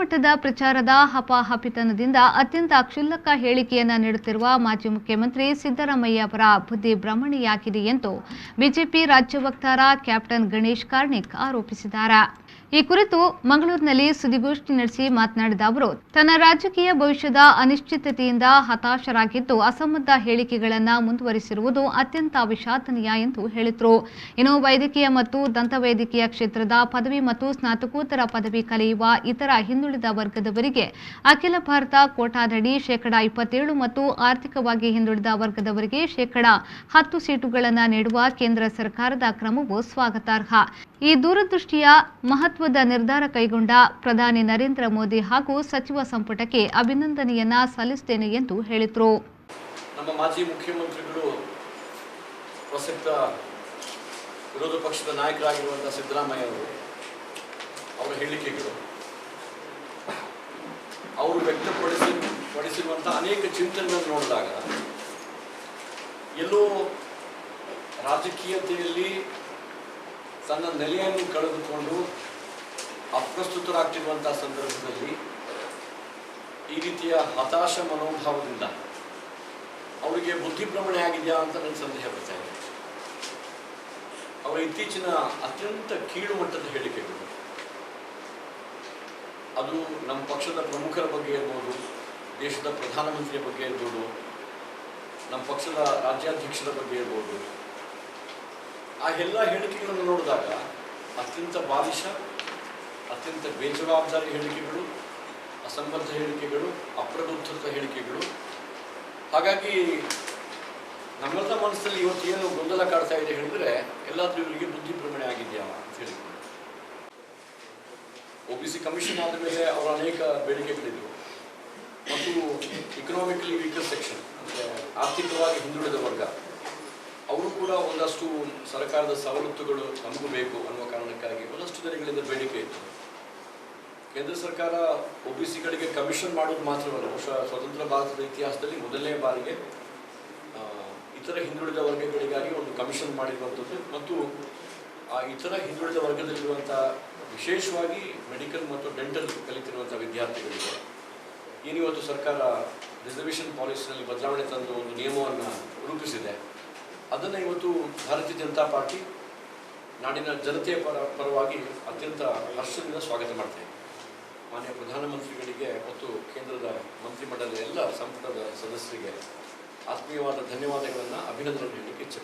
ಮಟ್ಟದ ಪ್ರಚಾರದ ಹಪಾಹಪಿತನದಿಂದ ಅತ್ಯಂತ ಕ್ಷುಲ್ಲಕ ಹೇಳಿಕೆಯನ್ನು ನೀಡುತ್ತಿರುವ ಮಾಜಿ ಮುಖ್ಯಮಂತ್ರಿ ಸಿದ್ದರಾಮಯ್ಯ ಅವರ ಬುದ್ಧಿ ಭ್ರಮಣೆಯಾಗಿದೆ ಎಂದು ಬಿಜೆಪಿ ರಾಜ್ಯ ವಕ್ತಾರ ಕ್ಯಾಪ್ಟನ್ ಗಣೇಶ್ ಕಾರ್ಣಿಕ್ ಆರೋಪಿಸಿದ್ದಾರೆ. ಈ ಕುರಿತು ಮಂಗಳೂರಿನಲ್ಲಿ ಸುದ್ದಿಗೋಷ್ಠಿ ನಡೆಸಿ ಮಾತನಾಡಿದ ಅವರು, ತನ್ನ ರಾಜಕೀಯ ಭವಿಷ್ಯದ ಅನಿಶ್ಚಿತತೆಯಿಂದ ಹತಾಶರಾಗಿದ್ದು ಅಸಂಬದ್ಧ ಹೇಳಿಕೆಗಳನ್ನು ಮುಂದುವರಿಸಿರುವುದು ಅತ್ಯಂತ ವಿಷಾದನೀಯ ಎಂದು ಹೇಳಿದರು. ಇನ್ನು ವೈದ್ಯಕೀಯ ಮತ್ತು ದಂತವೈದ್ಯಕೀಯ ಕ್ಷೇತ್ರದ ಪದವಿ ಮತ್ತು ಸ್ನಾತಕೋತ್ತರ ಪದವಿ ಕಲಿಯುವ ಇತರ ಹಿಂದುಳಿದ ವರ್ಗದವರಿಗೆ ಅಖಿಲ ಭಾರತ ಕೋಟಾದಡಿ ಶೇಕಡಾ 27 ಮತ್ತು ಆರ್ಥಿಕವಾಗಿ ಹಿಂದುಳಿದ ವರ್ಗದವರಿಗೆ ಶೇಕಡಾ 10 ಸೀಟುಗಳನ್ನು ನೀಡುವ ಕೇಂದ್ರ ಸರ್ಕಾರದ ಕ್ರಮವು ಸ್ವಾಗತಾರ್ಹ. ಈ ದೂರದೃಷ್ಟಿಯ ಮಹತ್ವದ ನಿರ್ಧಾರ ಕೈಗೊಂಡ ಪ್ರಧಾನಿ ನರೇಂದ್ರ ಮೋದಿ ಹಾಗೂ ಸಚಿವ ಸಂಪುಟಕ್ಕೆ ಅಭಿನಂದನೆಯನ್ನ ಸಲ್ಲಿಸುತ್ತೇನೆ ಎಂದು ಹೇಳಿದರು. ನಮ್ಮ ಮಾಜಿ ಮುಖ್ಯಮಂತ್ರಿಗಳು ಪ್ರಸಕ್ತ ವಿರೋಧ ಪಕ್ಷದ ನಾಯಕರಾಗಿರುವಂತಹ ಸಿದ್ದರಾಮಯ್ಯ ಅವರ ಹೇಳಿಕೆಗಳು, ಅವರು ವ್ಯಕ್ತಪಡಿಸಿರುವಂತಹ ಅನೇಕ ಚಿಂತನೆಗಳನ್ನು ನೋಡಿದಾಗ ಎಲ್ಲೋ ರಾಜಕೀಯತೆಯಲ್ಲಿ ತನ್ನ ನೆಲೆಯನ್ನು ಕಳೆದುಕೊಂಡು ಅಪ್ರಸ್ತುತರಾಗ್ತಿರುವಂತಹ ಸಂದರ್ಭದಲ್ಲಿ ಈ ರೀತಿಯ ಹತಾಶ ಮನೋಭಾವದಿಂದ ಅವರಿಗೆ ಬುದ್ಧಿಭ್ರಮಣೆ ಆಗಿದೆಯಾ ಅಂತ ನನಗೆ ಸಂದೇಹ ಬರ್ತಾ ಇದೆ. ಅವರ ಇತ್ತೀಚಿನ ಅತ್ಯಂತ ಕೀಳು ಮಟ್ಟದ ಹೇಳಿಕೆಗಳು, ಅದು ನಮ್ಮ ಪಕ್ಷದ ಪ್ರಮುಖರ ಬಗ್ಗೆ ಇರ್ಬೋದು, ದೇಶದ ಪ್ರಧಾನಮಂತ್ರಿಯ ಬಗ್ಗೆ ಇರ್ಬೋದು, ನಮ್ಮ ಪಕ್ಷದ ರಾಜ್ಯಾಧ್ಯಕ್ಷರ ಬಗ್ಗೆ ಇರ್ಬೋದು, ಆ ಎಲ್ಲ ಹೇಳಿಕೆಗಳನ್ನು ನೋಡಿದಾಗ ಅತ್ಯಂತ ಬಾಲಿಶ, ಅತ್ಯಂತ ಬೇಜವಾಬ್ದಾರಿ ಹೇಳಿಕೆಗಳು, ಅಸಂಬದ್ಧ ಹೇಳಿಕೆಗಳು, ಅಪ್ರಬುದ್ಧತ ಹೇಳಿಕೆಗಳು. ಹಾಗಾಗಿ ನಮ್ಮೆಲ್ಲ ಮನಸ್ಸಲ್ಲಿ ಇವತ್ತು ಏನು ಗೊಂದಲ ಕಾಡ್ತಾ ಇದೆ ಹೇಳಿದ್ರೆ, ಎಲ್ಲಾದ್ರೂ ಇವರಿಗೆ ಬುದ್ಧಿಭ್ರಮಣೆ ಆಗಿದೆಯಾ ಅಂತ ಹೇಳಿ. OBC ಕಮಿಷನ್ ಆದ ಮೇಲೆ ಅವರ ಅನೇಕ ಬೇಡಿಕೆಗಳಿದ್ದವು ಮತ್ತು ಇಕನಾಮಿಕಲಿ ವೀಕರ್ ಸೆಕ್ಷನ್ ಅಂದರೆ ಆರ್ಥಿಕವಾಗಿ ಹಿಂದುಳಿದ ವರ್ಗ, ಅವರು ಕೂಡ ಒಂದಷ್ಟು ಸರ್ಕಾರದ ಸವಲತ್ತುಗಳು ನಮಗೂ ಬೇಕು ಅನ್ನುವ ಕಾರಣಕ್ಕಾಗಿ ಒಂದಷ್ಟು ದಿನಗಳಿಂದ ಬೇಡಿಕೆ ಇತ್ತು. ಕೇಂದ್ರ ಸರ್ಕಾರ OBCಗಳಿಗೆ ಕಮಿಷನ್ ಮಾಡೋದು ಮಾತ್ರವಲ್ಲ, ಬಹುಶಃ ಸ್ವತಂತ್ರ ಭಾರತದ ಇತಿಹಾಸದಲ್ಲಿ ಮೊದಲನೇ ಬಾರಿಗೆ ಇತರ ಹಿಂದುಳಿದ ವರ್ಗಗಳಿಗಾಗಿ ಒಂದು ಕಮಿಷನ್ ಮಾಡಿರುವಂಥದ್ದು ಮತ್ತು ಆ ಇತರ ಹಿಂದುಳಿದ ವರ್ಗದಲ್ಲಿರುವಂಥ ವಿಶೇಷವಾಗಿ ಮೆಡಿಕಲ್ ಮತ್ತು ಡೆಂಟಲ್ ಕಲಿತಿರುವಂಥ ವಿದ್ಯಾರ್ಥಿಗಳಿಗೆ ಏನಿವತ್ತು ಸರ್ಕಾರ ರಿಸರ್ವೇಷನ್ ಪಾಲಿಸಿನಲ್ಲಿ ಬದಲಾವಣೆ ತಂದು ಒಂದು ನಿಯಮವನ್ನು ರೂಪಿಸಿದೆ, ಅದನ್ನು ಇವತ್ತು ಭಾರತೀಯ ಜನತಾ ಪಾರ್ಟಿ ನಾಡಿನ ಜನತೆಯ ಪರವಾಗಿ ಅತ್ಯಂತ ಹರ್ಷದಿಂದ ಸ್ವಾಗತ ಮಾಡ್ತಾ ಇದೆ. ಮಾನ್ಯ ಪ್ರಧಾನಮಂತ್ರಿಗಳಿಗೆ ಮತ್ತು ಕೇಂದ್ರದ ಮಂತ್ರಿಮಂಡಲದ ಎಲ್ಲ ಸಂಪುಟದ ಸದಸ್ಯರಿಗೆ ಆತ್ಮೀಯವಾದ ಧನ್ಯವಾದಗಳನ್ನು, ಅಭಿನಂದನೆ ನೀಡಲಿಕ್ಕೆ ಇಚ್ಛೆ.